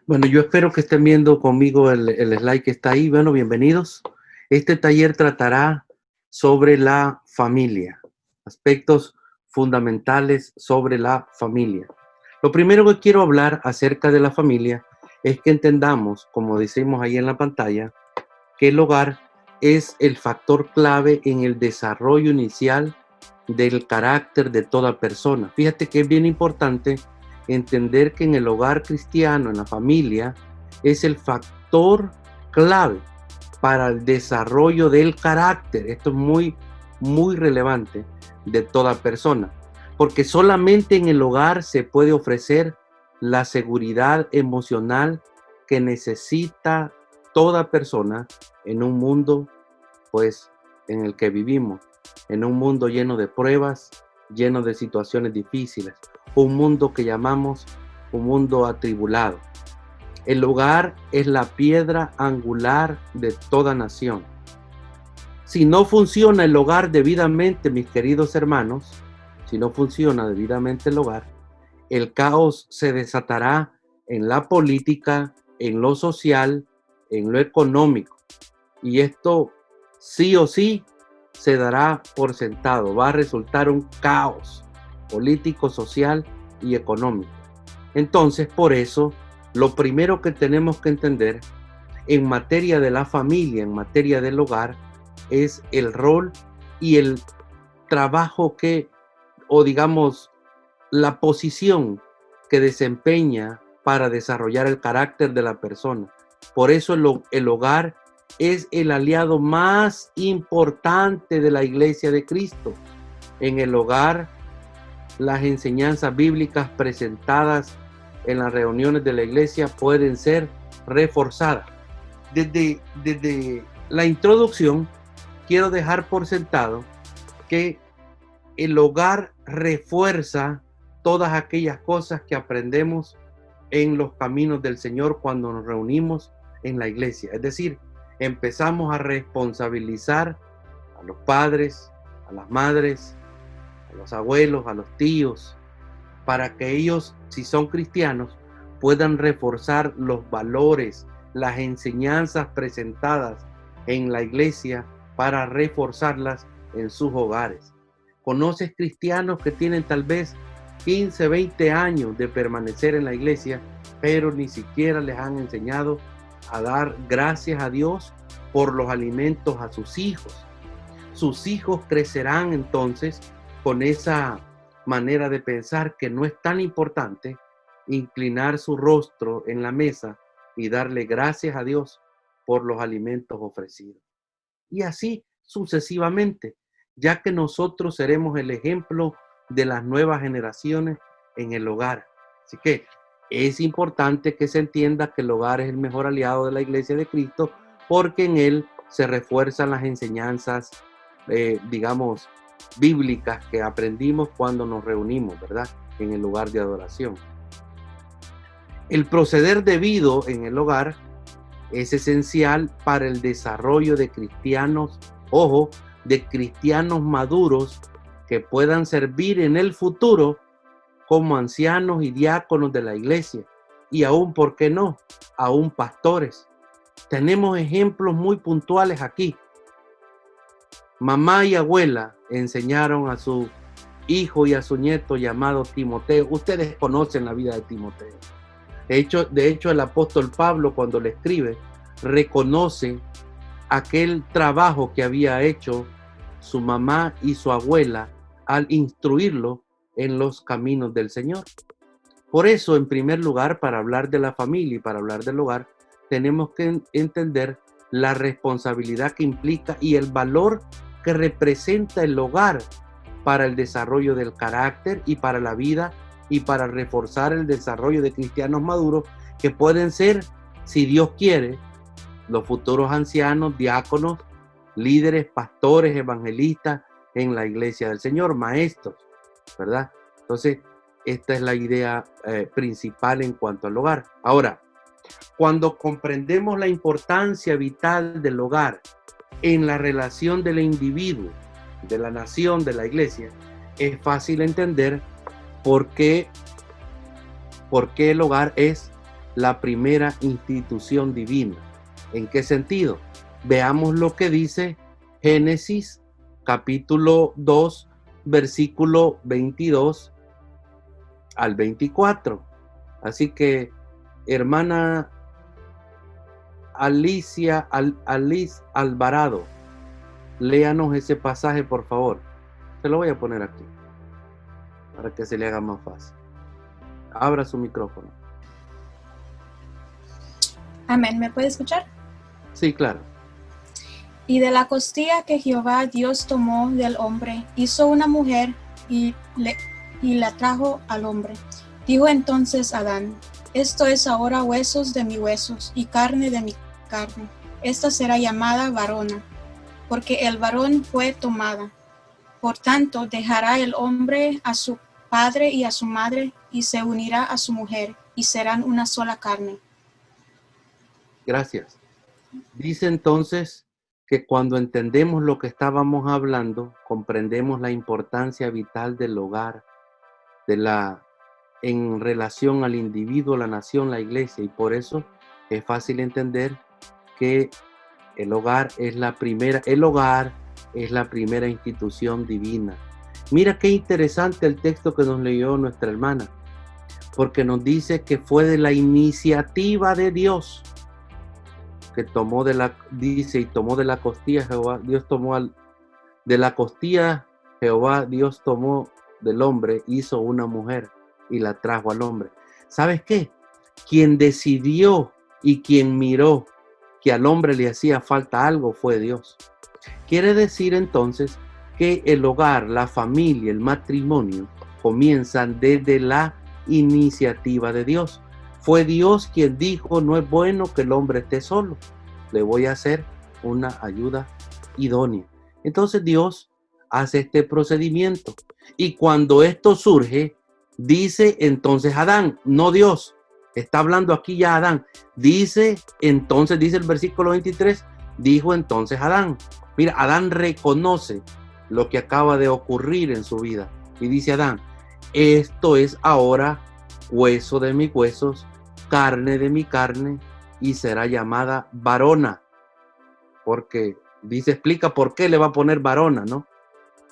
Bueno, yo espero que estén viendo conmigo el slide que está ahí. Bueno, bienvenidos. Este taller tratará sobre la familia, aspectos fundamentales sobre la familia. Lo primero que quiero hablar acerca de la familia es que entendamos, como decimos ahí en la pantalla, que el hogar es el factor clave en el desarrollo inicial del carácter de toda persona. Fíjate que es bien importante entender que en el hogar cristiano, en la familia, es el factor clave para el desarrollo del carácter. Esto es muy relevante de toda persona, porque solamente en el hogar se puede ofrecer la seguridad emocional que necesita toda persona en un mundo, pues, en el que vivimos, en un mundo lleno de pruebas, lleno de situaciones difíciles, un mundo que llamamos un mundo atribulado. El hogar es la piedra angular de toda nación. Si no funciona el hogar debidamente, mis queridos hermanos, si no funciona debidamente el hogar, el caos se desatará en la política, en lo social, en lo económico. Y esto sí o sí se dará por sentado. Va a resultar un caos político, social y económico. Entonces, por eso, lo primero que tenemos que entender en materia de la familia, en materia del hogar, es el rol y el trabajo que, o digamos, la posición que desempeña para desarrollar el carácter de la persona. Por eso el hogar es el aliado más importante de la Iglesia de Cristo. En el hogar, las enseñanzas bíblicas presentadas en las reuniones de la iglesia pueden ser reforzadas. Desde la introducción, quiero dejar por sentado que el hogar refuerza todas aquellas cosas que aprendemos en los caminos del Señor cuando nos reunimos en la iglesia. Es decir, empezamos a responsabilizar a los padres, a las madres, a los abuelos, a los tíos, para que ellos, si son cristianos, puedan reforzar los valores, las enseñanzas presentadas en la iglesia para reforzarlas en sus hogares. ¿Conoces cristianos que tienen tal vez 15, 20 años de permanecer en la iglesia, pero ni siquiera les han enseñado a dar gracias a Dios por los alimentos a sus hijos? Sus hijos crecerán entonces con esa manera de pensar que no es tan importante inclinar su rostro en la mesa y darle gracias a Dios por los alimentos ofrecidos. Y así sucesivamente, ya que nosotros seremos el ejemplo de las nuevas generaciones en el hogar. Así que es importante que se entienda que el hogar es el mejor aliado de la Iglesia de Cristo, porque en él se refuerzan las enseñanzas, digamos, bíblicas que aprendimos cuando nos reunimos, ¿verdad? En el lugar de adoración. El proceder debido en el hogar es esencial para el desarrollo de cristianos, ojo, de cristianos maduros que puedan servir en el futuro como ancianos y diáconos de la iglesia, y aún, ¿por qué no?, aún pastores. Tenemos ejemplos muy puntuales aquí. Mamá y abuela enseñaron a su hijo y a su nieto llamado Timoteo. Ustedes conocen la vida de Timoteo. De hecho, el apóstol Pablo, cuando le escribe, reconoce aquel trabajo que había hecho su mamá y su abuela al instruirlo en los caminos del Señor. Por eso, en primer lugar, para hablar de la familia y para hablar del hogar, tenemos que entender la responsabilidad que implica y el valor que representa el hogar para el desarrollo del carácter y para la vida y para reforzar el desarrollo de cristianos maduros que pueden ser, si Dios quiere, los futuros ancianos, diáconos, líderes, pastores, evangelistas en la iglesia del Señor, maestros, ¿verdad? Entonces, esta es la idea principal en cuanto al hogar. Ahora, cuando comprendemos la importancia vital del hogar en la relación del individuo, de la nación, de la iglesia, es fácil entender por qué el hogar es la primera institución divina. ¿En qué sentido? Veamos lo que dice Génesis capítulo 2, versículo 22 al 24. Así que, hermana Alice Alvarado, léanos ese pasaje, por favor. Se lo voy a poner aquí, para que se le haga más fácil. Abra su micrófono. Amén. ¿Me puede escuchar? Sí, claro. Y de la costilla que Jehová Dios tomó del hombre, hizo una mujer y la trajo al hombre. Dijo entonces Adán: esto es ahora huesos de mis huesos y carne de mi carne. Esta será llamada varona, porque el varón fue tomada. Por tanto, dejará el hombre a su padre y a su madre, y se unirá a su mujer, y serán una sola carne. Gracias. Dice entonces que cuando entendemos lo que estábamos hablando, comprendemos la importancia vital del hogar, en relación al individuo, la nación, la iglesia, y por eso es fácil entender que el hogar es la primera institución divina. Mira qué interesante el texto que nos leyó nuestra hermana, porque nos dice que fue de la iniciativa de Dios que tomó de la costilla Jehová, Dios tomó de la costilla Jehová, Dios tomó del hombre, hizo una mujer y la trajo al hombre. ¿Sabes qué? Quien decidió y quien miró que al hombre le hacía falta algo fue Dios. Quiere decir entonces que el hogar, la familia, el matrimonio comienzan desde la iniciativa de Dios. Fue Dios quien dijo: no es bueno que el hombre esté solo, le voy a hacer una ayuda idónea. Entonces Dios hace este procedimiento, y cuando esto surge, dice entonces Adán, no Dios, está hablando aquí ya Adán, dice el versículo 23, dijo entonces Adán. Mira, Adán reconoce lo que acaba de ocurrir en su vida, y dice Adán: esto es ahora hueso de mis huesos, carne de mi carne, y será llamada varona. Porque explica por qué le va a poner varona, ¿no?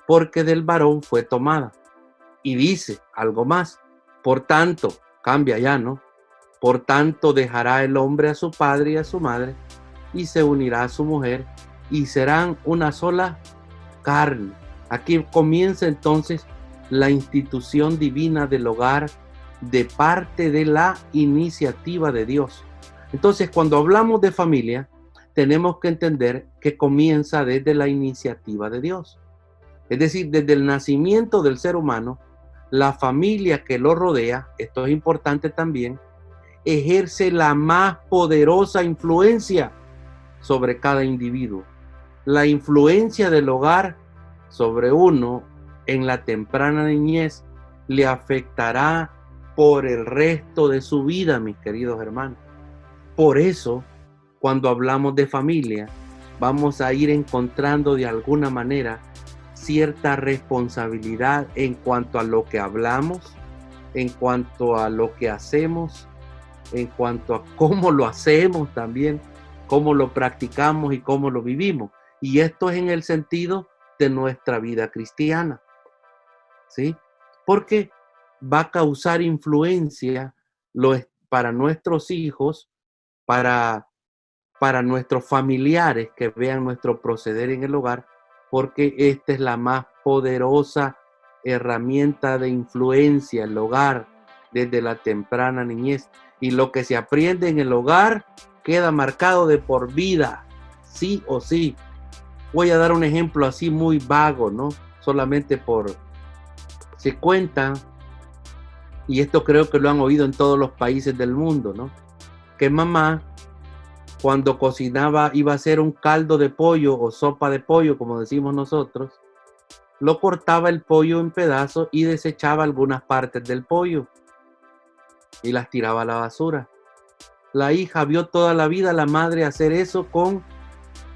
Porque del varón fue tomada. Y dice algo más: por tanto, cambia ya, ¿no? Por tanto dejará el hombre a su padre y a su madre, y se unirá a su mujer, y serán una sola carne. Aquí comienza entonces la institución divina del hogar de parte de la iniciativa de Dios. Entonces, cuando hablamos de familia, tenemos que entender que comienza desde la iniciativa de Dios. Es decir, desde el nacimiento del ser humano, la familia que lo rodea, esto es importante también, ejerce la más poderosa influencia sobre cada individuo. La influencia del hogar sobre uno en la temprana niñez le afectará por el resto de su vida, mis queridos hermanos. Por eso, cuando hablamos de familia, vamos a ir encontrando de alguna manera cierta responsabilidad en cuanto a lo que hablamos, en cuanto a lo que hacemos, en cuanto a cómo lo hacemos también, cómo lo practicamos y cómo lo vivimos. Y esto es en el sentido de nuestra vida cristiana, ¿sí? Porque va a causar influencia para nuestros hijos, para nuestros familiares que vean nuestro proceder en el hogar, porque esta es la más poderosa herramienta de influencia, el hogar, desde la temprana niñez. Y lo que se aprende en el hogar queda marcado de por vida, sí o sí. Voy a dar un ejemplo así muy vago, ¿no? Solamente se cuenta, y esto creo que lo han oído en todos los países del mundo, ¿no? Que mamá, cuando cocinaba, iba a hacer un caldo de pollo o sopa de pollo, como decimos nosotros, lo cortaba el pollo en pedazos y desechaba algunas partes del pollo y las tiraba a la basura. La hija vio toda la vida a la madre hacer eso con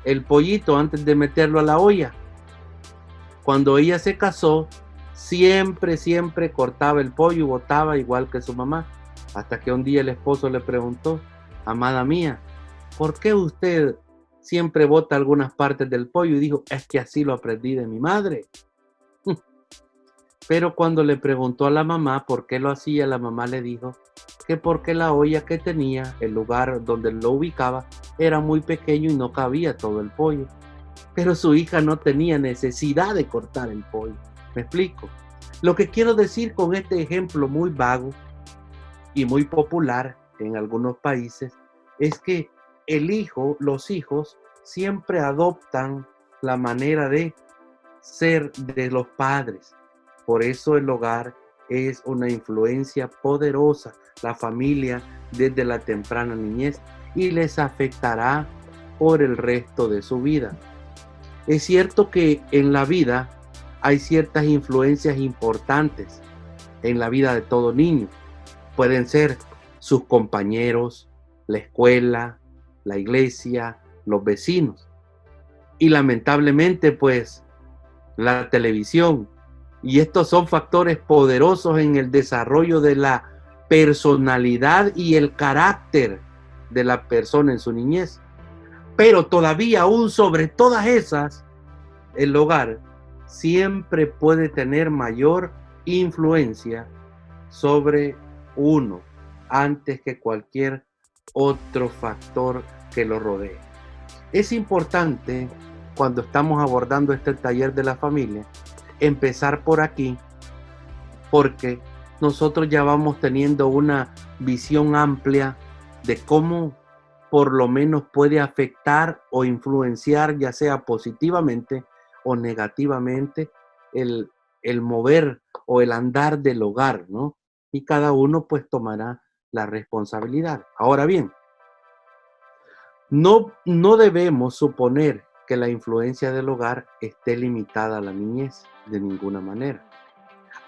el pollito antes de meterlo a la olla. Cuando ella se casó, siempre cortaba el pollo y botaba igual que su mamá. Hasta que un día el esposo le preguntó: amada mía, ¿por qué usted siempre bota algunas partes del pollo? Y dijo: es que así lo aprendí de mi madre. Pero cuando le preguntó a la mamá por qué lo hacía, la mamá le dijo que porque la olla que tenía, el lugar donde lo ubicaba, era muy pequeño y no cabía todo el pollo. Pero su hija no tenía necesidad de cortar el pollo. ¿Me explico? Lo que quiero decir con este ejemplo muy vago y muy popular en algunos países es que los hijos siempre adoptan la manera de ser de los padres. Por eso el hogar es una influencia poderosa, la familia desde la temprana niñez, y les afectará por el resto de su vida. Es cierto que en la vida hay ciertas influencias importantes en la vida de todo niño. Pueden ser sus compañeros, la escuela, la iglesia, los vecinos. Y lamentablemente, pues, la televisión. Y estos son factores poderosos en el desarrollo de la personalidad y el carácter de la persona en su niñez. Pero todavía aún sobre todas esas, el hogar siempre puede tener mayor influencia sobre uno antes que cualquier otro factor que lo rodee. Es importante, cuando estamos abordando este taller de la familia, empezar por aquí, porque nosotros ya vamos teniendo una visión amplia de cómo por lo menos puede afectar o influenciar, ya sea positivamente o negativamente, el mover o el andar del hogar, ¿no? Y cada uno pues tomará la responsabilidad. Ahora bien, no debemos suponer que la influencia del hogar esté limitada a la niñez, de ninguna manera.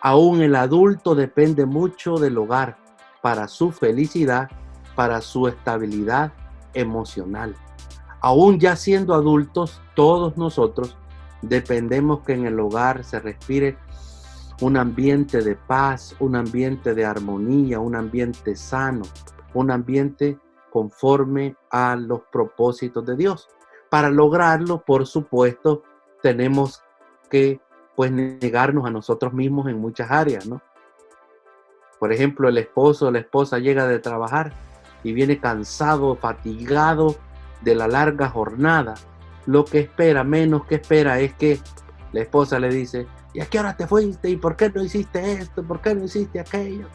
Aún el adulto depende mucho del hogar para su felicidad, para su estabilidad emocional. Aún ya siendo adultos, todos nosotros dependemos que en el hogar se respire un ambiente de paz, un ambiente de armonía, un ambiente sano, un ambiente conforme a los propósitos de Dios. Para lograrlo, por supuesto, tenemos que pues negarnos a nosotros mismos en muchas áreas, ¿no? Por ejemplo, el esposo o la esposa llega de trabajar y viene cansado, fatigado de la larga jornada. Lo que espera, menos que espera, es que la esposa le dice: ¿y a qué hora te fuiste? ¿Y por qué no hiciste esto? ¿Por qué no hiciste aquello?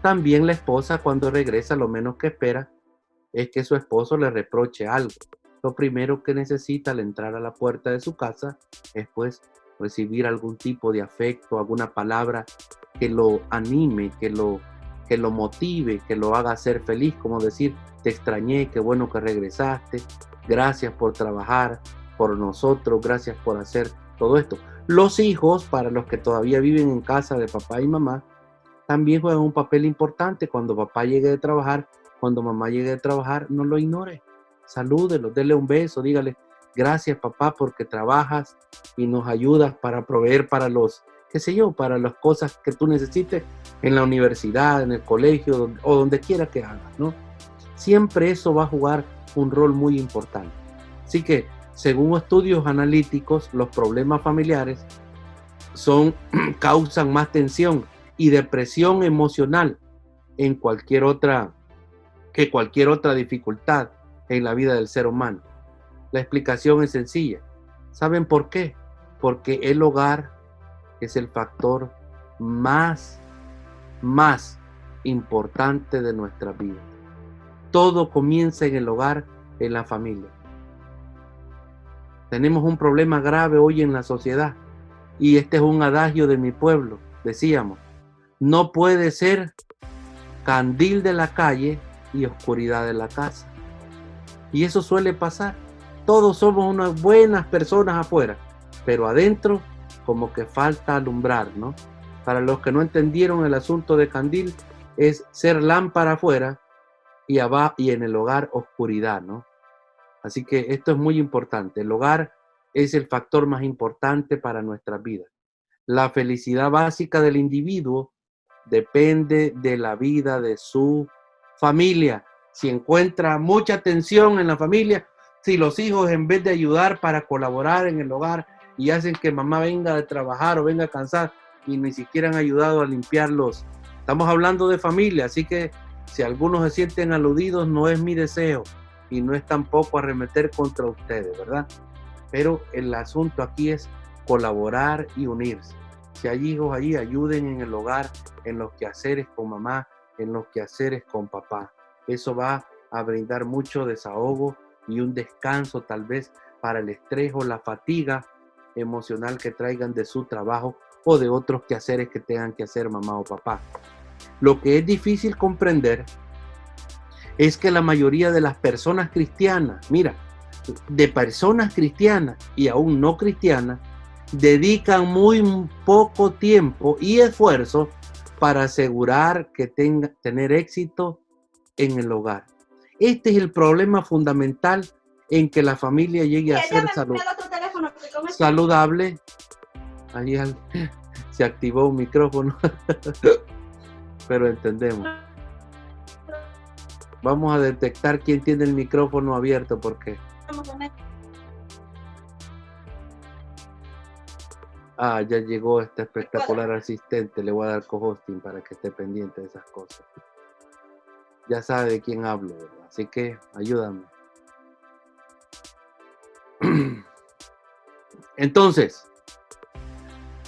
También la esposa, cuando regresa, lo menos que espera es que su esposo le reproche algo. Lo primero que necesita al entrar a la puerta de su casa es pues recibir algún tipo de afecto, alguna palabra que lo anime, que lo motive, que lo haga ser feliz, como decir: te extrañé, qué bueno que regresaste, gracias por trabajar por nosotros, gracias por hacer todo esto. Los hijos, para los que todavía viven en casa de papá y mamá, también juegan un papel importante. Cuando papá llegue de trabajar, cuando mamá llegue de trabajar, no lo ignore. Salúdelo, dele un beso, dígale: gracias papá porque trabajas y nos ayudas para proveer para los, qué sé yo, para las cosas que tú necesites en la universidad, en el colegio o donde quiera que hagas, ¿no? Siempre eso va a jugar un rol muy importante. Así que, según estudios analíticos, los problemas familiares causan más tensión y depresión emocional en cualquier otra dificultad en la vida del ser humano. La explicación es sencilla. ¿Saben por qué? Porque el hogar es el factor más importante de nuestra vida. Todo comienza en el hogar, en la familia. Tenemos un problema grave hoy en la sociedad, y este es un adagio de mi pueblo. Decíamos: no puede ser candil de la calle y oscuridad de la casa. Y eso suele pasar. Todos somos unas buenas personas afuera, pero adentro como que falta alumbrar, ¿no? Para los que no entendieron el asunto de candil, es ser lámpara afuera y abajo, y en el hogar oscuridad, ¿no? Así que esto es muy importante. El hogar es el factor más importante para nuestras vidas. La felicidad básica del individuo depende de la vida de su familia. Si encuentra mucha tensión en la familia, si los hijos en vez de ayudar para colaborar en el hogar y hacen que mamá venga de trabajar o venga cansada y ni siquiera han ayudado a limpiarlos. Estamos hablando de familia, así que si algunos se sienten aludidos, no es mi deseo y no es tampoco arremeter contra ustedes, ¿verdad? Pero el asunto aquí es colaborar y unirse. Si hay hijos allí, ayuden en el hogar, en los quehaceres con mamá, en los quehaceres con papá. Eso va a brindar mucho desahogo y un descanso tal vez para el estrés o la fatiga emocional que traigan de su trabajo o de otros quehaceres que tengan que hacer mamá o papá. Lo que es difícil comprender es que la mayoría de las personas cristianas, mira, de personas cristianas y aún no cristianas, dedican muy poco tiempo y esfuerzo para asegurar que tener éxito en el hogar. Este es el problema fundamental en que la familia llegue a ser saludable. Ahí se activó un micrófono, pero entendemos. Vamos a detectar quién tiene el micrófono abierto porque... ya llegó este espectacular asistente. Le voy a dar co-hosting para que esté pendiente de esas cosas. Ya sabe de quién hablo, ¿verdad? Así que ayúdame. Entonces,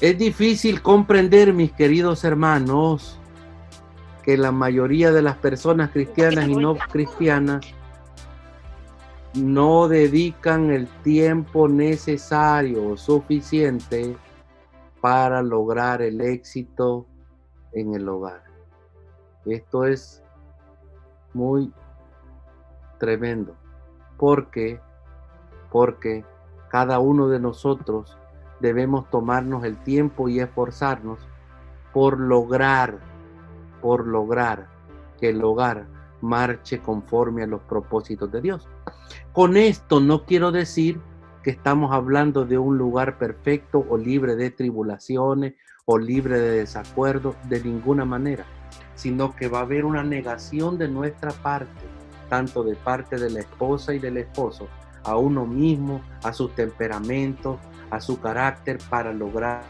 es difícil comprender, mis queridos hermanos, que la mayoría de las personas cristianas y no cristianas no dedican el tiempo necesario o suficiente para lograr el éxito en el hogar. Esto es muy tremendo, porque cada uno de nosotros debemos tomarnos el tiempo y esforzarnos por lograr que el hogar marche conforme a los propósitos de Dios. Con esto no quiero decir que estamos hablando de un lugar perfecto o libre de tribulaciones o libre de desacuerdos, de ninguna manera, sino que va a haber una negación de nuestra parte, tanto de parte de la esposa y del esposo, a uno mismo, a sus temperamentos, a su carácter, para lograr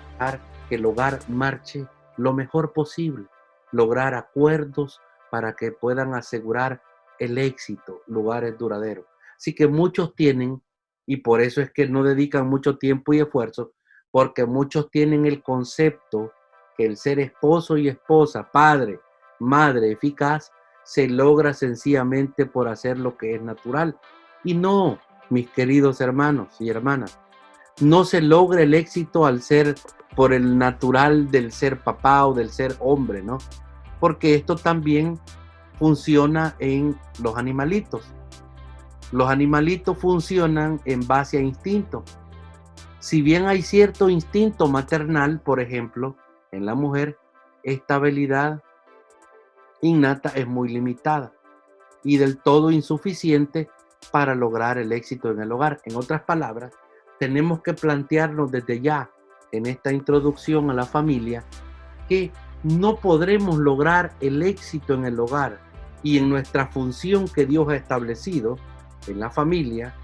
que el hogar marche lo mejor posible, lograr acuerdos para que puedan asegurar el éxito, lugares duraderos. Así que muchos tienen, y por eso es que no dedican mucho tiempo y esfuerzo, porque muchos tienen el concepto que el ser esposo y esposa, padre, madre eficaz, se logra sencillamente por hacer lo que es natural. Y no, mis queridos hermanos y hermanas, no se logra el éxito al ser por el natural del ser papá o del ser hombre, ¿no? Porque esto también funciona en los animalitos. Los animalitos funcionan en base a instinto. Si bien hay cierto instinto maternal, por ejemplo, en la mujer, esta habilidad innata es muy limitada y del todo insuficiente para lograr el éxito en el hogar. En otras palabras, tenemos que plantearnos desde ya, en esta introducción a la familia, que no podremos lograr el éxito en el hogar y en nuestra función que Dios ha establecido en la familia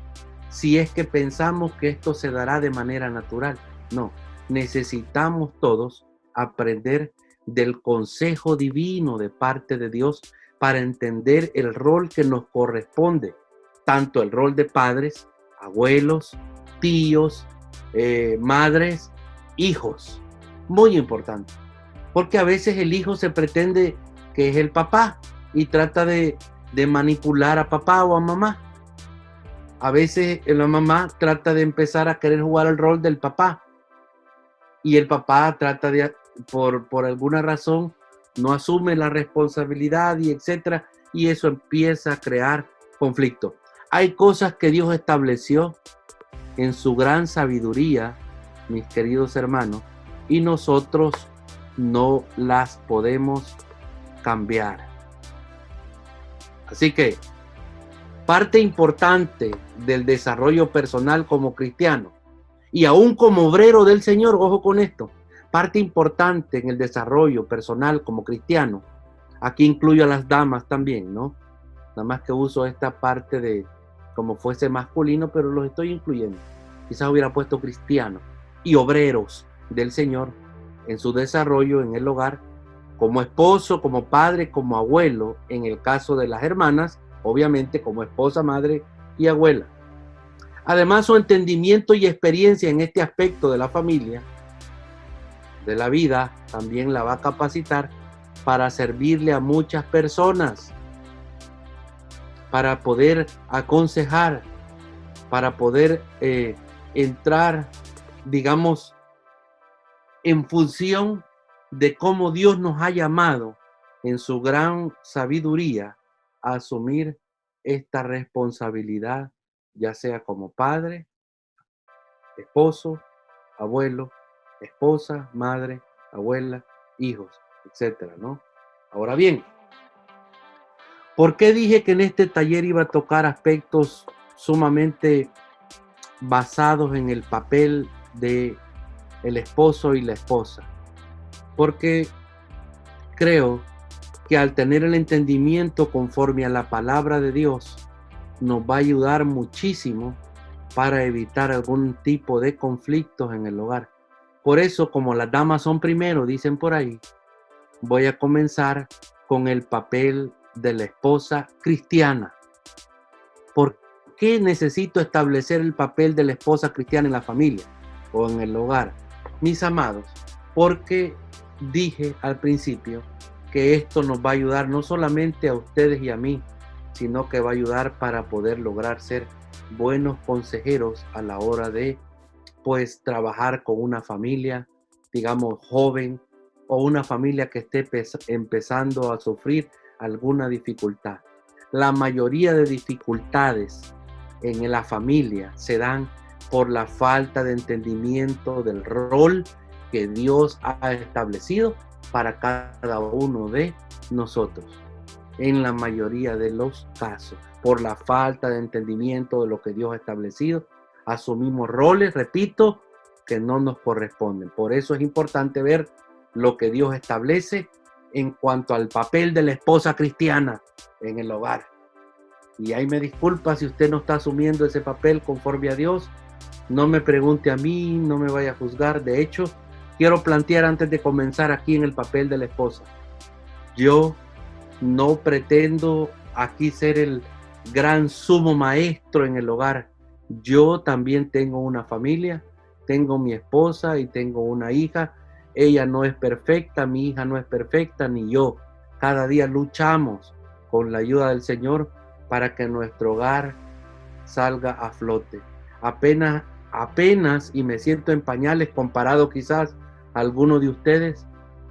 si es que pensamos que esto se dará de manera natural. No, necesitamos todos aprender del consejo divino de parte de Dios para entender el rol que nos corresponde, tanto el rol de padres, abuelos, tíos, madres, hijos. Muy importante, porque a veces el hijo se pretende que es el papá y trata de manipular a papá o a mamá. A veces la mamá trata de empezar a querer jugar el rol del papá y el papá trata de, por alguna razón, no asume la responsabilidad y etcétera, y eso empieza a crear conflicto. Hay cosas que Dios estableció en su gran sabiduría, mis queridos hermanos, y nosotros no las podemos cambiar. Así que parte importante del desarrollo personal como cristiano y aún como obrero del Señor, ojo con esto, parte importante en el desarrollo personal como cristiano. Aquí incluyo a las damas también, ¿no? Nada más que uso esta parte de como fuese masculino, pero los estoy incluyendo. Quizás hubiera puesto cristianos y obreros del Señor en su desarrollo en el hogar, como esposo, como padre, como abuelo, en el caso de las hermanas, obviamente como esposa, madre y abuela. Además, su entendimiento y experiencia en este aspecto de la familia, de la vida, también la va a capacitar para servirle a muchas personas, para poder aconsejar, para poder entrar, digamos, en función de cómo Dios nos ha llamado en su gran sabiduría a asumir esta responsabilidad, ya sea como padre, esposo, abuelo, esposa, madre, abuela, hijos, etcétera, ¿no? Ahora bien, ¿por qué dije que en este taller iba a tocar aspectos sumamente basados en el papel de el esposo y la esposa? Porque creo que al tener el entendimiento conforme a la palabra de Dios, nos va a ayudar muchísimo para evitar algún tipo de conflictos en el hogar. Por eso, como las damas son primero, dicen por ahí, voy a comenzar con el papel de la esposa cristiana. ¿Por qué necesito establecer el papel de la esposa cristiana en la familia o en el hogar? Mis amados, porque dije al principio que esto nos va a ayudar no solamente a ustedes y a mí, sino que va a ayudar para poder lograr ser buenos consejeros a la hora de, pues, trabajar con una familia, digamos, joven o una familia que esté empezando a sufrir alguna dificultad. La mayoría de dificultades en la familia se dan por la falta de entendimiento del rol que Dios ha establecido para cada uno de nosotros. En la mayoría de los casos, por la falta de entendimiento de lo que Dios ha establecido, asumimos roles, repito, que no nos corresponden. Por eso es importante ver lo que Dios establece en cuanto al papel de la esposa cristiana en el hogar. Y ahí me disculpa si usted no está asumiendo ese papel conforme a Dios. No me pregunte a mí, no me vaya a juzgar. De hecho, quiero plantear antes de comenzar aquí en el papel de la esposa. Yo no pretendo aquí ser el gran sumo maestro en el hogar. Yo también tengo una familia, tengo mi esposa y tengo una hija. Ella no es perfecta, mi hija no es perfecta, ni yo. Cada día luchamos con la ayuda del Señor para que nuestro hogar salga a flote. Apenas, y me siento en pañales comparado quizás a alguno de ustedes,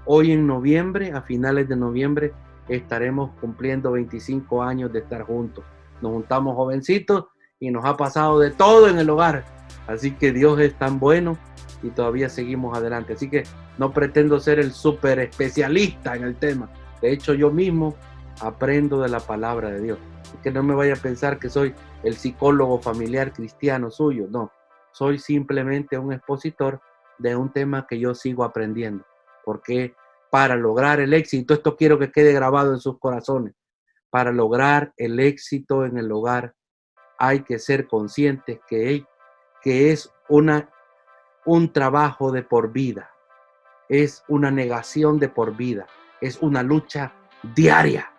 hoy en noviembre, a finales de noviembre, estaremos cumpliendo 25 años de estar juntos. Nos juntamos jovencitos y nos ha pasado de todo en el hogar. Así que Dios es tan bueno y todavía seguimos adelante. Así que no pretendo ser el súper especialista en el tema. De hecho, yo mismo aprendo de la palabra de Dios. Que no me vaya a pensar que soy el psicólogo familiar cristiano suyo. No, soy simplemente un expositor de un tema que yo sigo aprendiendo. Porque para lograr el éxito, esto quiero que quede grabado en sus corazones, para lograr el éxito en el hogar hay que ser conscientes que es un trabajo de por vida, es una negación de por vida, es una lucha diaria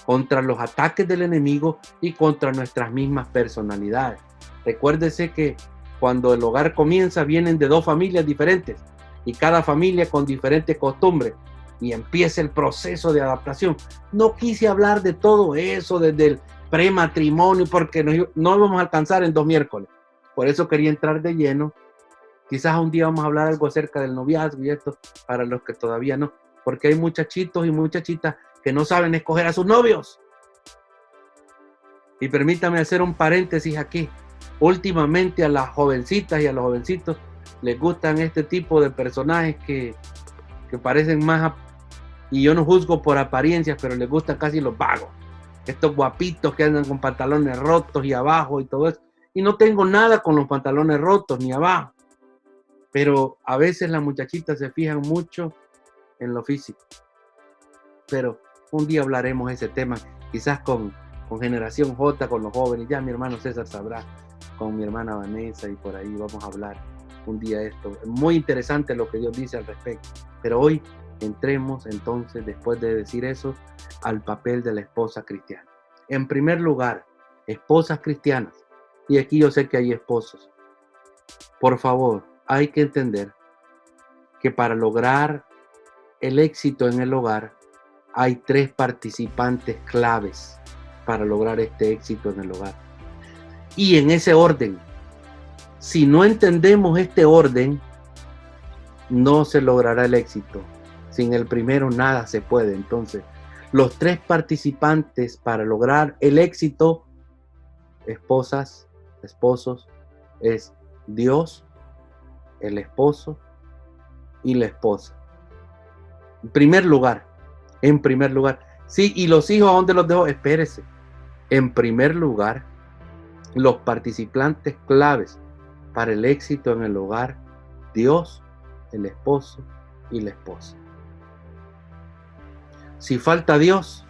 contra los ataques del enemigo y contra nuestras mismas personalidades. Recuérdese que cuando el hogar comienza vienen de dos familias diferentes y cada familia con diferentes costumbres y empieza el proceso de adaptación. No quise hablar de todo eso desde el prematrimonio porque no vamos a alcanzar en 2 miércoles. Por eso quería entrar de lleno. Quizás un día vamos a hablar algo acerca del noviazgo y esto para los que todavía no, porque hay muchachitos y muchachitas que no saben escoger a sus novios. Y permítame hacer un paréntesis aquí. Últimamente a las jovencitas y a los jovencitos les gustan este tipo de personajes que parecen más, y yo no juzgo por apariencias, pero les gustan casi los vagos. Estos guapitos que andan con pantalones rotos y abajo y todo eso. Y no tengo nada con los pantalones rotos ni abajo. Pero a veces las muchachitas se fijan mucho en lo físico. Pero un día hablaremos de ese tema, quizás con Generación J, con los jóvenes. Ya mi hermano César sabrá, con mi hermana Vanessa, y por ahí vamos a hablar un día esto. Es muy interesante lo que Dios dice al respecto. Pero hoy entremos entonces, después de decir eso, al papel de la esposa cristiana. En primer lugar, esposas cristianas. Y aquí yo sé que hay esposos. Por favor, hay que entender que para lograr el éxito en el hogar, hay 3 participantes claves para lograr este éxito en el hogar. Y en ese orden, si no entendemos este orden, no se logrará el éxito. Sin el primero nada se puede. Entonces, los 3 participantes para lograr el éxito, esposas, esposos, es Dios, el esposo y la esposa. En primer lugar. Sí, y los hijos, ¿a dónde los dejo? Espérese. En primer lugar, los participantes claves para el éxito en el hogar, Dios, el esposo y la esposa. Si falta Dios,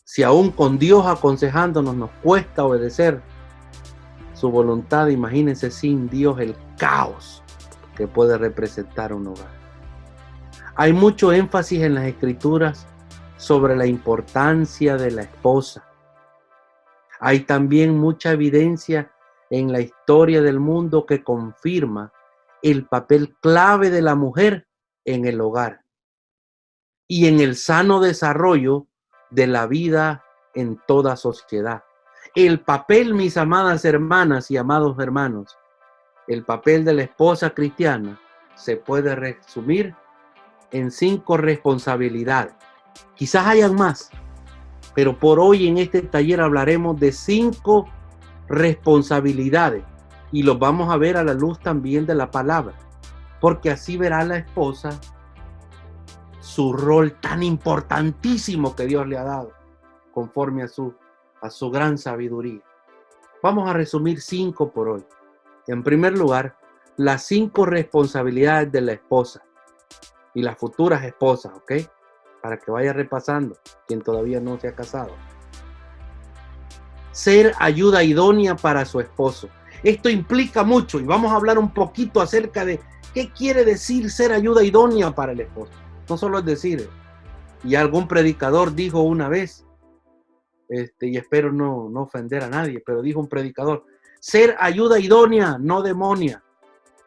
si aún con Dios aconsejándonos nos cuesta obedecer su voluntad, imagínense sin Dios el caos que puede representar un hogar. Hay mucho énfasis en las escrituras sobre la importancia de la esposa. Hay también mucha evidencia en la historia del mundo que confirma el papel clave de la mujer en el hogar y en el sano desarrollo de la vida en toda sociedad. El papel, mis amadas hermanas y amados hermanos, el papel de la esposa cristiana se puede resumir en 5 responsabilidades. Quizás hayan más, pero por hoy en este taller hablaremos de 5 responsabilidades y los vamos a ver a la luz también de la palabra, porque así verá la esposa su rol tan importantísimo que Dios le ha dado conforme a su gran sabiduría. Vamos a resumir 5 por hoy. En primer lugar, las 5 responsabilidades de la esposa y las futuras esposas, ¿ok? Para que vaya repasando quien todavía no se ha casado. Ser ayuda idónea para su esposo. Esto implica mucho y vamos a hablar un poquito acerca de qué quiere decir ser ayuda idónea para el esposo. No solo es decir, y algún predicador dijo una vez, y espero no ofender a nadie, pero dijo un predicador, ser ayuda idónea, no demonia,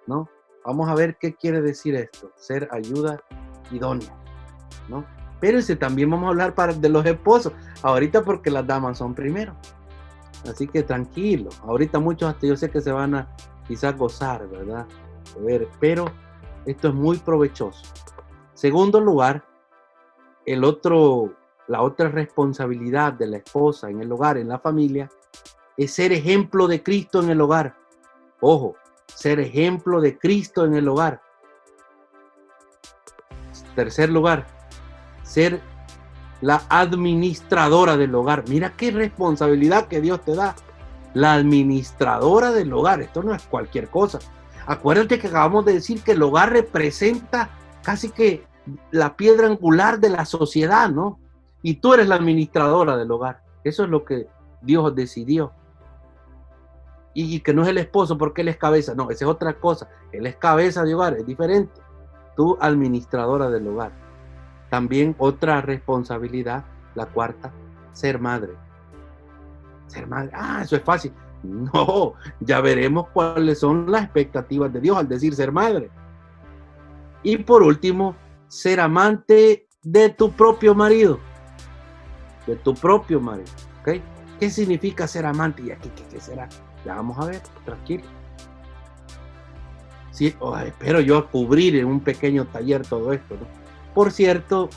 ¿no? Vamos a ver qué quiere decir esto, ser ayuda idónea, ¿no? Pero también vamos a hablar de los esposos, ahorita porque las damas son primero. Así que tranquilo, ahorita muchos hasta yo sé que se van a quizás gozar, ¿verdad? Pero esto es muy provechoso. Segundo lugar, la otra responsabilidad de la esposa en el hogar, en la familia, es ser ejemplo de Cristo en el hogar. Ojo, ser ejemplo de Cristo en el hogar. Tercer lugar, ser la administradora del hogar. Mira qué responsabilidad que Dios te da. La administradora del hogar. Esto no es cualquier cosa. Acuérdate que acabamos de decir que el hogar representa casi que la piedra angular de la sociedad, ¿no? Y tú eres la administradora del hogar. Eso es lo que Dios decidió. Y que no es el esposo porque él es cabeza. No, esa es otra cosa. Él es cabeza de hogar, es diferente. Tú, administradora del hogar. También otra responsabilidad, la cuarta, ser madre. Ser madre, eso es fácil. No, ya veremos cuáles son las expectativas de Dios al decir ser madre. Y por último, ser amante de tu propio marido. De tu propio marido, ¿ok? ¿Qué significa ser amante? ¿Y aquí qué será? Ya vamos a ver, tranquilo. Sí, espero yo cubrir en un pequeño taller todo esto, ¿no? Por cierto,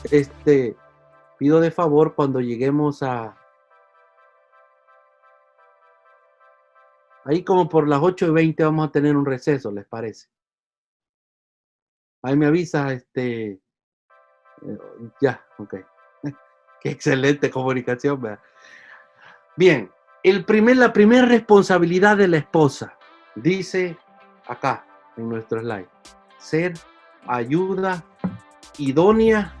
pido de favor cuando lleguemos ahí como por las 8:20 vamos a tener un receso, ¿les parece? Ahí me avisa, ya, ok. Qué excelente comunicación, ¿verdad? Bien, la primera responsabilidad de la esposa, dice acá, en nuestro slide. Ser ayuda idónea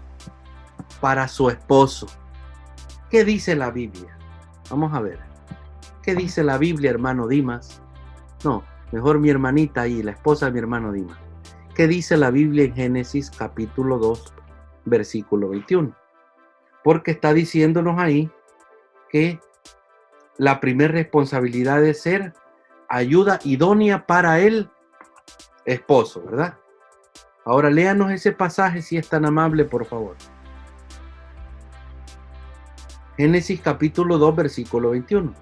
para su esposo. ¿Qué dice la Biblia? Vamos a ver. ¿Qué dice la Biblia, hermano Dimas? No, mejor mi hermanita ahí, la esposa de mi hermano Dimas. ¿Qué dice la Biblia en Génesis capítulo 2, versículo 21? Porque está diciéndonos ahí que la primera responsabilidad es ser ayuda idónea para el esposo, ¿verdad? Ahora léanos ese pasaje si es tan amable, por favor. Génesis capítulo 2, versículo 21.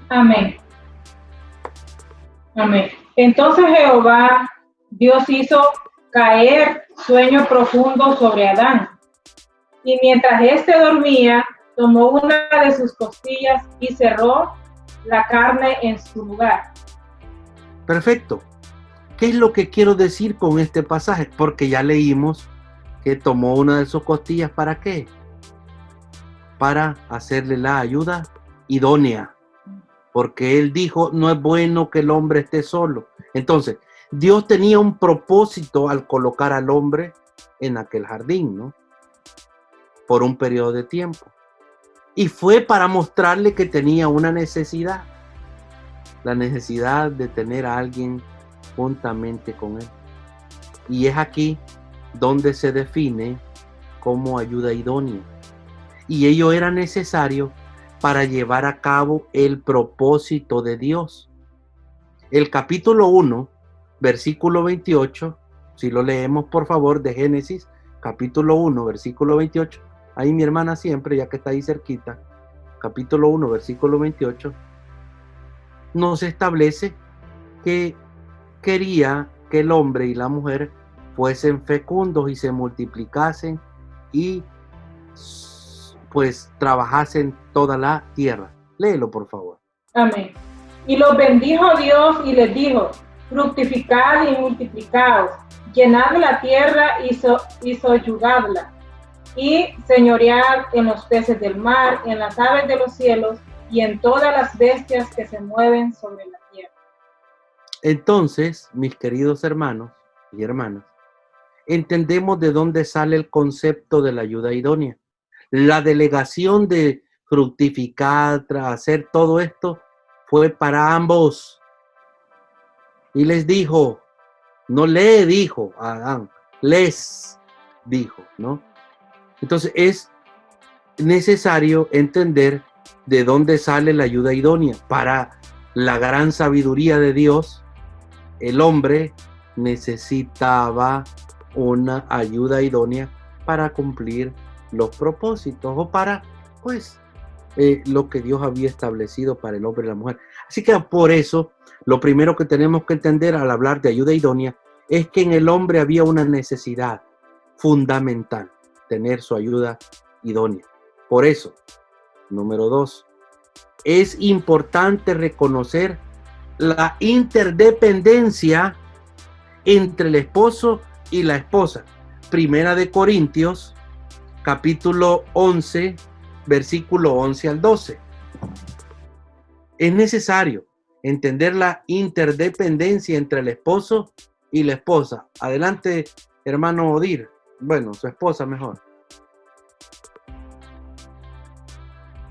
Amén. Amén. Entonces Jehová, Dios hizo caer sueño profundo sobre Adán. Y mientras éste dormía, tomó una de sus costillas y cerró la carne en su lugar. Perfecto. ¿Qué es lo que quiero decir con este pasaje? Porque ya leímos que tomó una de sus costillas, ¿para qué? Para hacerle la ayuda idónea. Porque él dijo, no es bueno que el hombre esté solo. Entonces, Dios tenía un propósito al colocar al hombre en aquel jardín, ¿no? Por un periodo de tiempo. Y fue para mostrarle que tenía una necesidad. La necesidad de tener a alguien juntamente con él. Y es aquí donde se define como ayuda idónea. Y ello era necesario para llevar a cabo el propósito de Dios. El capítulo 1, versículo 28, si lo leemos por favor de Génesis, capítulo 1, versículo 28, ahí mi hermana siempre, ya que está ahí cerquita, capítulo 1, versículo 28, nos establece que quería que el hombre y la mujer fuesen fecundos y se multiplicasen y pues trabajasen toda la tierra. Léelo, por favor. Amén. Y los bendijo Dios y les dijo, fructificad y multiplicaos, llenad la tierra y soyugadla, y señoread en los peces del mar, en las aves de los cielos, y en todas las bestias que se mueven sobre la tierra. Entonces, mis queridos hermanos y hermanas, entendemos de dónde sale el concepto de la ayuda idónea. La delegación de fructificar, hacer todo esto, fue para ambos. Y les dijo, no le dijo a Adán, les dijo, ¿no? Entonces es necesario entender de dónde sale la ayuda idónea. Para la gran sabiduría de Dios, el hombre necesitaba una ayuda idónea para cumplir los propósitos o para, pues, lo que Dios había establecido para el hombre y la mujer. Así que por eso, lo primero que tenemos que entender al hablar de ayuda idónea es que en el hombre había una necesidad fundamental, tener su ayuda idónea. Por eso, número 2, es importante reconocer la interdependencia entre el esposo y la esposa. Primera de Corintios, capítulo 11, versículo 11 al 12. Es necesario entender la interdependencia entre el esposo y la esposa. Adelante, hermano Odir. Bueno, su esposa mejor.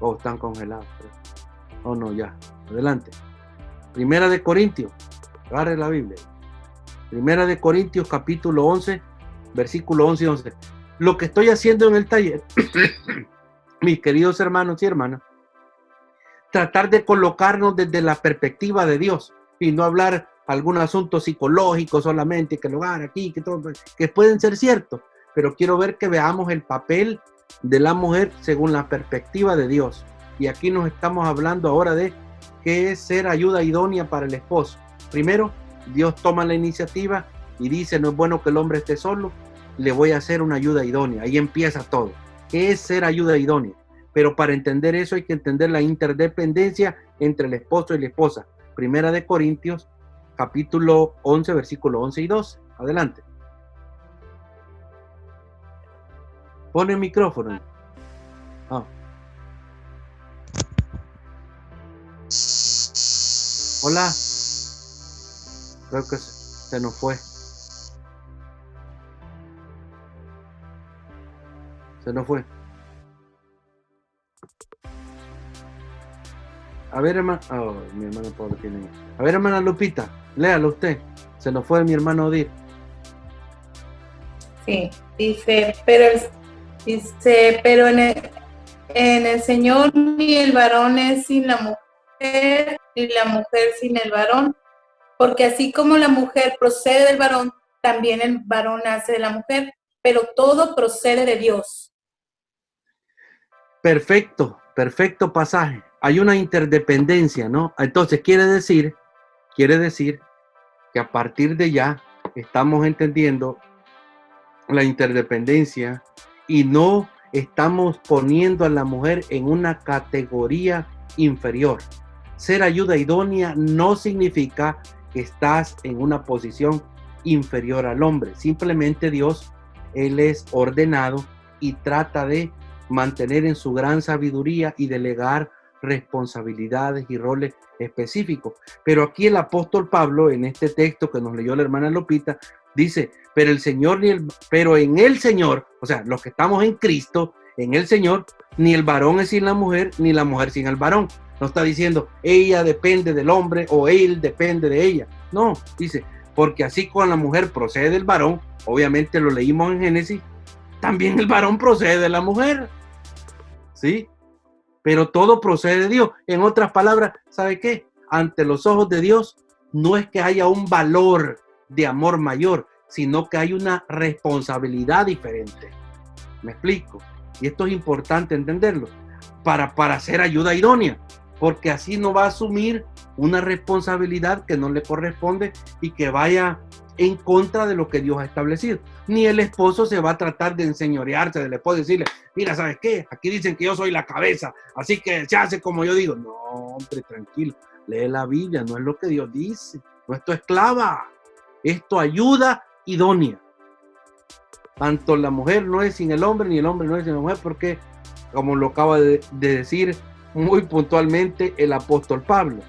Oh, están congelados. Oh, no, ya. Adelante. Primera de Corintios. Agarre la Biblia. Primera de Corintios, capítulo 11, versículo 11 y 11. Lo que estoy haciendo en el taller, mis queridos hermanos y hermanas, tratar de colocarnos desde la perspectiva de Dios y no hablar algún asunto psicológico solamente, que lo hagan aquí, que todo, que pueden ser ciertos, pero quiero ver que veamos el papel de la mujer según la perspectiva de Dios. Y aquí nos estamos hablando ahora de qué es ser ayuda idónea para el esposo. Primero, Dios toma la iniciativa y dice, no es bueno que el hombre esté solo, le voy a hacer una ayuda idónea. Ahí empieza todo. ¿Qué es ser ayuda idónea? Pero para entender eso hay que entender la interdependencia entre el esposo y la esposa. Primera de Corintios, capítulo 11, versículo 11 y 12. Adelante. Pone el micrófono. Hola. Creo que se nos fue. Se nos fue. A ver, hermana. Oh, mi hermana Pablo tiene. A ver, hermana Lupita, léalo usted. Se nos fue mi hermano Odir. Sí, dice, pero en el Señor ni el varón es sin la mujer, ni la mujer sin el varón, porque así como la mujer procede del varón, también el varón nace de la mujer, pero todo procede de Dios. Perfecto, perfecto pasaje. Hay una interdependencia, ¿no? Entonces quiere decir que a partir de ya estamos entendiendo la interdependencia y no estamos poniendo a la mujer en una categoría inferior. Ser ayuda idónea no significa que estás en una posición inferior al hombre. Simplemente Dios, Él es ordenado y trata de mantener en su gran sabiduría y delegar responsabilidades y roles específicos. Pero aquí el apóstol Pablo, en este texto que nos leyó la hermana Lupita, dice, pero en el Señor, o sea, los que estamos en Cristo, en el Señor, ni el varón es sin la mujer, ni la mujer sin el varón. No está diciendo, ella depende del hombre o él depende de ella. No, dice, porque así como la mujer procede del varón, obviamente lo leímos en Génesis, también el varón procede de la mujer. ¿Sí? Pero todo procede de Dios. En otras palabras, ¿sabe qué? Ante los ojos de Dios, no es que haya un valor de amor mayor, sino que hay una responsabilidad diferente. ¿Me explico? Y esto es importante entenderlo, para ser ayuda idónea, porque así no va a asumir una responsabilidad que no le corresponde y que vaya en contra de lo que Dios ha establecido. Ni el esposo se va a tratar de enseñorearse del esposo y decirle, mira, ¿sabes qué? Aquí dicen que yo soy la cabeza, así que se hace como yo digo. No, hombre, tranquilo, lee la Biblia, no es lo que Dios dice, no es tu esclava, es tu ayuda idónea. Tanto la mujer no es sin el hombre, ni el hombre no es sin la mujer, porque, como lo acaba de decir muy puntualmente el apóstol Pablo.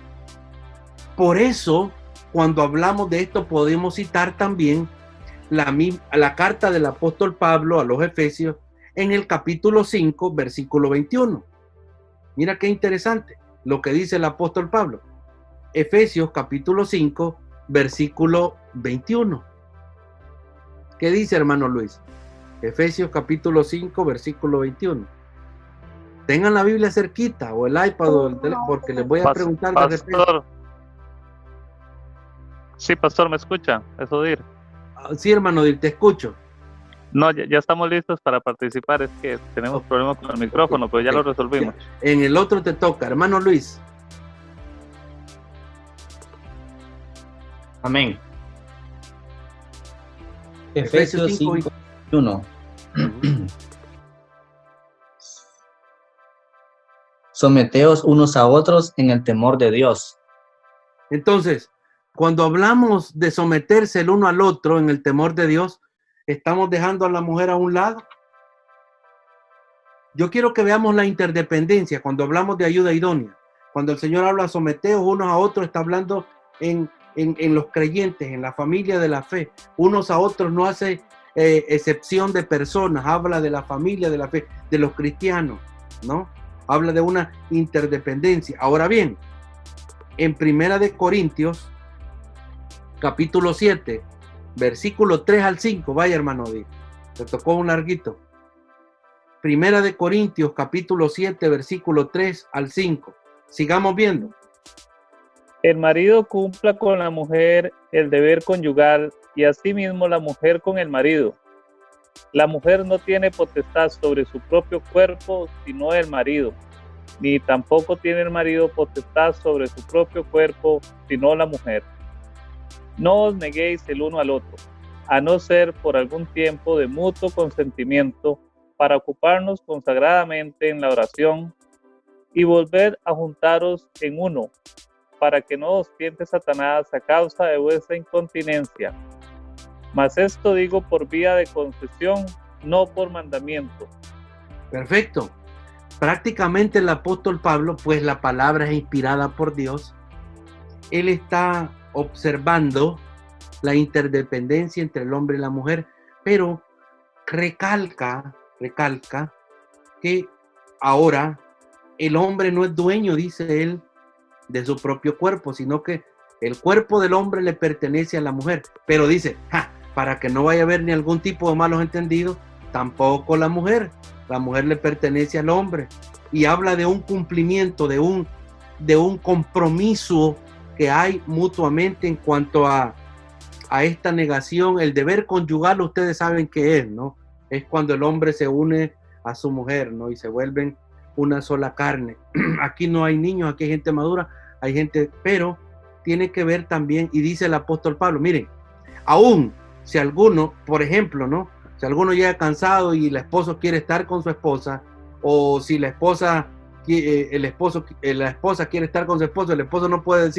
Por eso, cuando hablamos de esto, podemos citar también la carta del apóstol Pablo a los Efesios en el capítulo 5, versículo 21. Mira qué interesante lo que dice el apóstol Pablo. Efesios capítulo 5, versículo 21. ¿Qué dice, hermano Luis? Efesios capítulo 5, versículo 21. Tengan la Biblia cerquita o el iPad o el teléfono, porque les voy a preguntar de repente. Sí, pastor, ¿me escucha? Es Odir. Sí, hermano Odir, te escucho. No, ya estamos listos para participar. Es que tenemos problemas con el micrófono, pero ya lo resolvimos. En el otro te toca, hermano Luis. Amén. Efesios 5:1. Someteos unos a otros en el temor de Dios. Entonces, cuando hablamos de someterse el uno al otro en el temor de Dios, ¿estamos dejando a la mujer a un lado? Yo quiero que veamos la interdependencia cuando hablamos de ayuda idónea. Cuando el Señor habla someteos unos a otros, está hablando en los creyentes, en la familia de la fe. Unos a otros no hace excepción de personas, habla de la familia de la fe, de los cristianos, ¿no? Habla de una interdependencia. Ahora bien, en Primera de Corintios, capítulo 7, versículo 3 al 5, vaya hermano, te tocó un larguito. Primera de Corintios, capítulo 7, versículo 3 al 5. Sigamos viendo. El marido cumpla con la mujer el deber conyugal y asimismo la mujer con el marido. La mujer no tiene potestad sobre su propio cuerpo, sino el marido, ni tampoco tiene el marido potestad sobre su propio cuerpo, sino la mujer. No os neguéis el uno al otro, a no ser por algún tiempo de mutuo consentimiento, para ocuparnos consagradamente en la oración y volver a juntaros en uno, para que no os tiente Satanás a causa de vuestra incontinencia. Mas esto digo por vía de concesión, no por mandamiento. Perfecto. Prácticamente el apóstol Pablo, pues la palabra es inspirada por Dios, él está observando la interdependencia entre el hombre y la mujer, pero recalca que ahora el hombre no es dueño, dice él, de su propio cuerpo, sino que el cuerpo del hombre le pertenece a la mujer. Pero dice, para que no vaya a haber ni algún tipo de malos entendidos, tampoco la mujer le pertenece al hombre. Y habla de un cumplimiento, de un compromiso que hay mutuamente en cuanto a esta negación. El deber conyugal, ustedes saben qué es, ¿no? Es cuando el hombre se une a su mujer, ¿no? Y se vuelven una sola carne. Aquí no hay niños, aquí hay gente madura, hay gente, pero tiene que ver también, y dice el apóstol Pablo, miren, aún si alguno, por ejemplo, ¿no? Si alguno llega cansado y el esposo quiere estar con su esposa, o si la esposa quiere estar con su esposo, el esposo no puede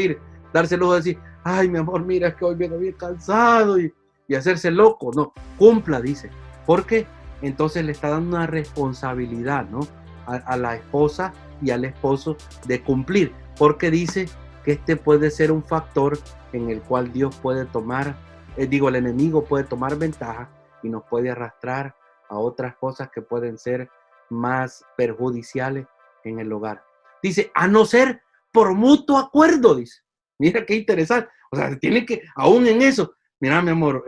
darse lujo de decir, ay, mi amor, mira, es que hoy viene bien cansado y hacerse loco. No, cumpla, dice, porque entonces le está dando una responsabilidad, ¿no? A la esposa y al esposo de cumplir, porque dice que este puede ser un factor en el cual Dios puede tomar, el enemigo puede tomar ventaja y nos puede arrastrar a otras cosas que pueden ser más perjudiciales en el hogar. Dice, a no ser por mutuo acuerdo, dice. Mira qué interesante. O sea, tiene que, aún en eso, mira, mi amor,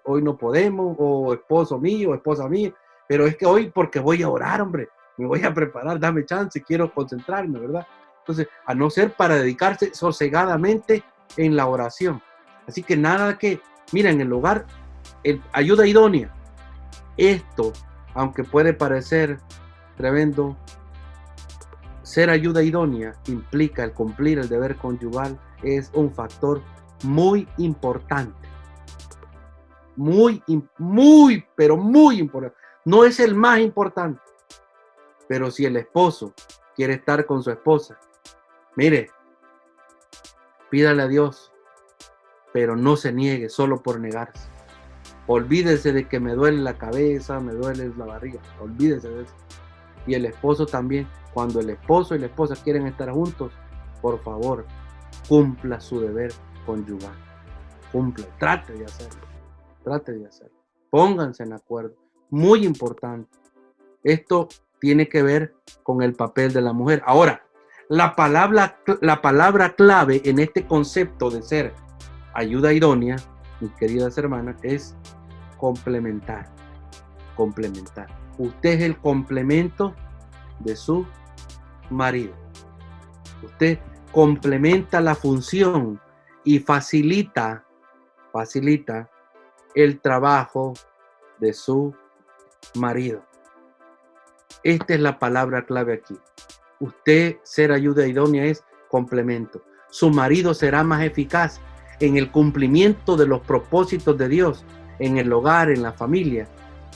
hoy no podemos, o esposo mío, o esposa mía, pero es que hoy porque voy a orar, hombre, me voy a preparar, dame chance, quiero concentrarme, ¿verdad? Entonces, a no ser para dedicarse sosegadamente en la oración. Así que nada que, mira, en el hogar, ayuda idónea. Esto, aunque puede parecer tremendo, ser ayuda idónea implica el cumplir el deber conyugal, es un factor muy importante. Muy, pero muy importante. No es el más importante. Pero si el esposo quiere estar con su esposa, mire, pídale a Dios, pero no se niegue solo por negarse. Olvídese de que me duele la cabeza, me duele la barriga. Olvídese de eso. Y el esposo también. Cuando el esposo y la esposa quieren estar juntos, por favor, cumpla su deber conyugal. Cumpla, trate de hacerlo. Pónganse en acuerdo. Muy importante. Esto tiene que ver con el papel de la mujer. Ahora, la palabra clave en este concepto de ser ayuda idónea, mis queridas hermanas, es complementar. Complementar. Usted es el complemento de su marido. Usted complementa la función y facilita el trabajo de su marido. Esta es la palabra clave aquí. Usted ser ayuda idónea es complemento. Su marido será más eficaz en el cumplimiento de los propósitos de Dios en el hogar, en la familia,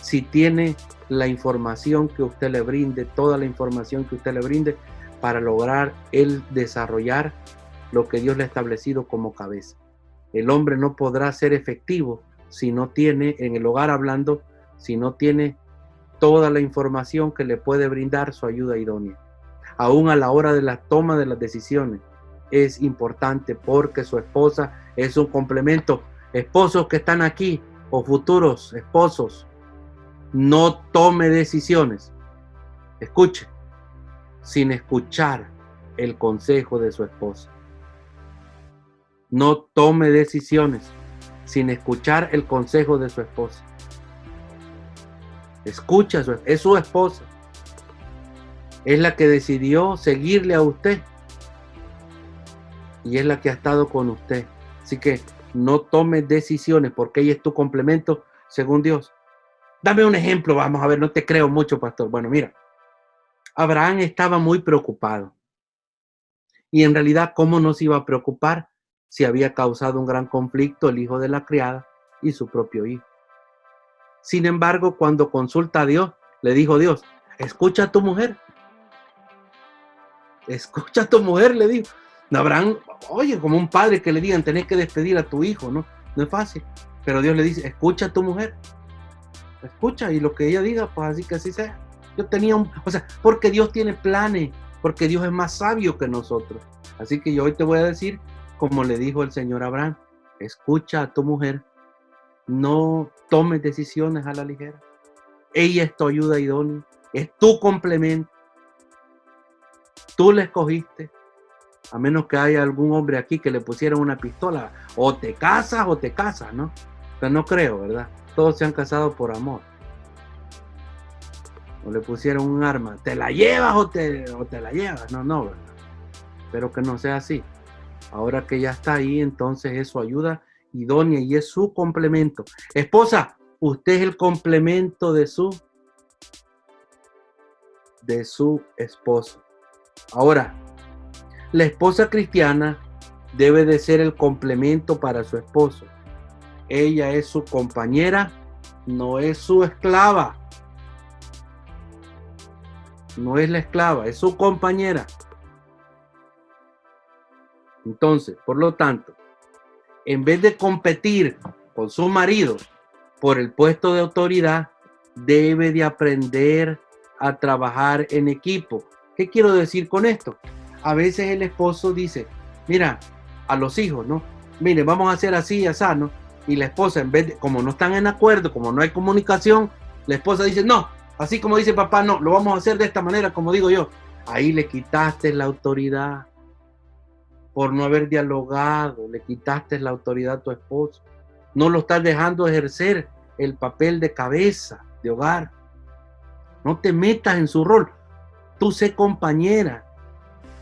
si tiene la información que usted le brinde, toda la información que usted le brinde para lograr el desarrollar lo que Dios le ha establecido como cabeza. El hombre no podrá ser efectivo si no tiene, en el hogar hablando, si no tiene toda la información que le puede brindar su ayuda idónea. Aún a la hora de la toma de las decisiones es importante porque su esposa es un complemento. Esposos que están aquí o futuros esposos, no tome decisiones, escuche, sin escuchar el consejo de su esposa. No tome decisiones sin escuchar el consejo de su esposa. Escucha, es su esposa. Es la que decidió seguirle a usted. Y es la que ha estado con usted. Así que no tome decisiones porque ella es tu complemento según Dios. Dame un ejemplo, vamos a ver, no te creo mucho, pastor. Bueno, mira, Abraham estaba muy preocupado. Y en realidad, ¿cómo no se iba a preocupar si había causado un gran conflicto el hijo de la criada y su propio hijo? Sin embargo, cuando consulta a Dios, le dijo Dios, escucha a tu mujer. Escucha a tu mujer, le dijo. Abraham, oye, como un padre que le digan, tenés que despedir a tu hijo, ¿no? No es fácil. Pero Dios le dice, escucha a tu mujer. Escucha, y lo que ella diga, pues así que así sea. Yo tenía porque Dios tiene planes, porque Dios es más sabio que nosotros. Así que yo hoy te voy a decir como le dijo el Señor a Abraham, escucha a tu mujer, no tomes decisiones a la ligera. Ella es tu ayuda idónea, es tu complemento. Tú la escogiste, a menos que haya algún hombre aquí que le pusieran una pistola, o te casas, ¿no? Pero no creo, ¿verdad? Todos se han casado por amor. O le pusieron un arma, ¿te la llevas o te la llevas? No, ¿verdad? Espero que no sea así. Ahora que ya está ahí, entonces es su ayuda idónea y es su complemento. Esposa, usted es el complemento de su esposo. Ahora, la esposa cristiana debe de ser el complemento para su esposo. Ella es su compañera, no es su esclava. No es la esclava, es su compañera. Entonces, por lo tanto, en vez de competir con su marido por el puesto de autoridad, debe de aprender a trabajar en equipo. ¿Qué quiero decir con esto? A veces el esposo dice, mira, a los hijos, ¿no? Mire, vamos a hacer así y así, ¿no? Y la esposa, en vez de, como no están en acuerdo, como no hay comunicación, la esposa dice, no, así como dice papá, no, lo vamos a hacer de esta manera, como digo yo. Ahí le quitaste la autoridad. Por no haber dialogado, le quitaste la autoridad a tu esposo. No lo estás dejando ejercer el papel de cabeza de hogar. No te metas en su rol. Tú sé compañera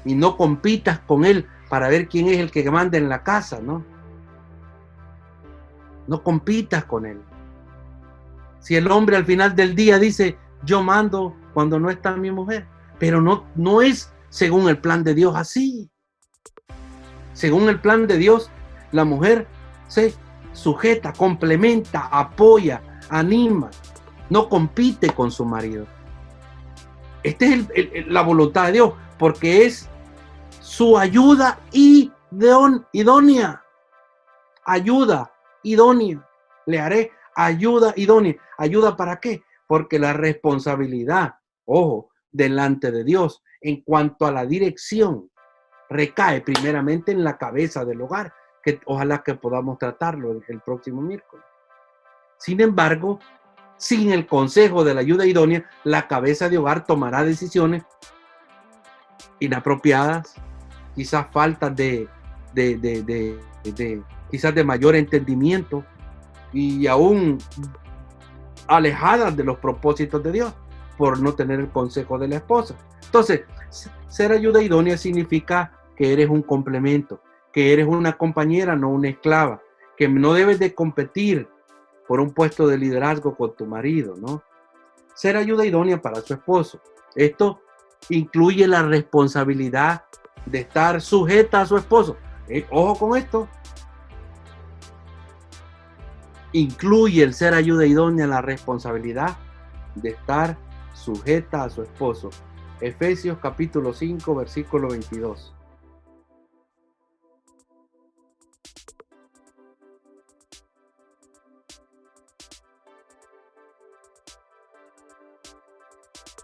y no compitas con él para ver quién es el que manda en la casa, ¿no? No compitas con él. Si el hombre al final del día dice, yo mando cuando no está mi mujer, pero no es según el plan de Dios así. Según el plan de Dios, la mujer se sujeta, complementa, apoya, anima, no compite con su marido. Esta es la voluntad de Dios, porque es su ayuda idónea. Ayuda idónea. Le haré ayuda idónea. ¿Ayuda para qué? Porque la responsabilidad, ojo, delante de Dios, en cuanto a la dirección, recae primeramente en la cabeza del hogar, que ojalá que podamos tratarlo el próximo miércoles. Sin embargo, sin el consejo de la ayuda idónea, la cabeza de hogar tomará decisiones inapropiadas, quizás faltas quizás de mayor entendimiento y aún alejadas de los propósitos de Dios por no tener el consejo de la esposa. Entonces, ser ayuda idónea significa que eres un complemento, que eres una compañera, no una esclava, que no debes de competir por un puesto de liderazgo con tu marido, ¿no? Ser ayuda idónea para su esposo. Esto incluye la responsabilidad de estar sujeta a su esposo. Ojo con esto. Incluye el ser ayuda idónea la responsabilidad de estar sujeta a su esposo. Efesios capítulo 5, versículo 22.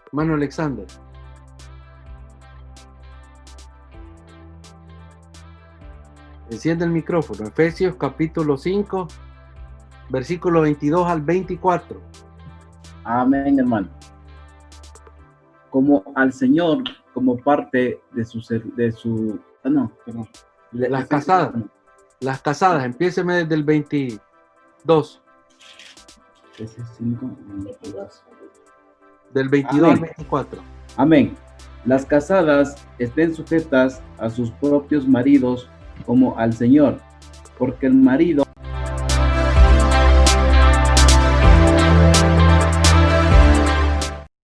Hermano Alexander. Enciende el micrófono. Efesios capítulo 5, versículo 22 al 24. Amén, hermano. Como al Señor, como parte de su Las casadas. Las casadas. Empiéceme desde el 22. Ese es 5, 22. Del 22 al 24. Amén. Las casadas estén sujetas a sus propios maridos como al Señor, porque el marido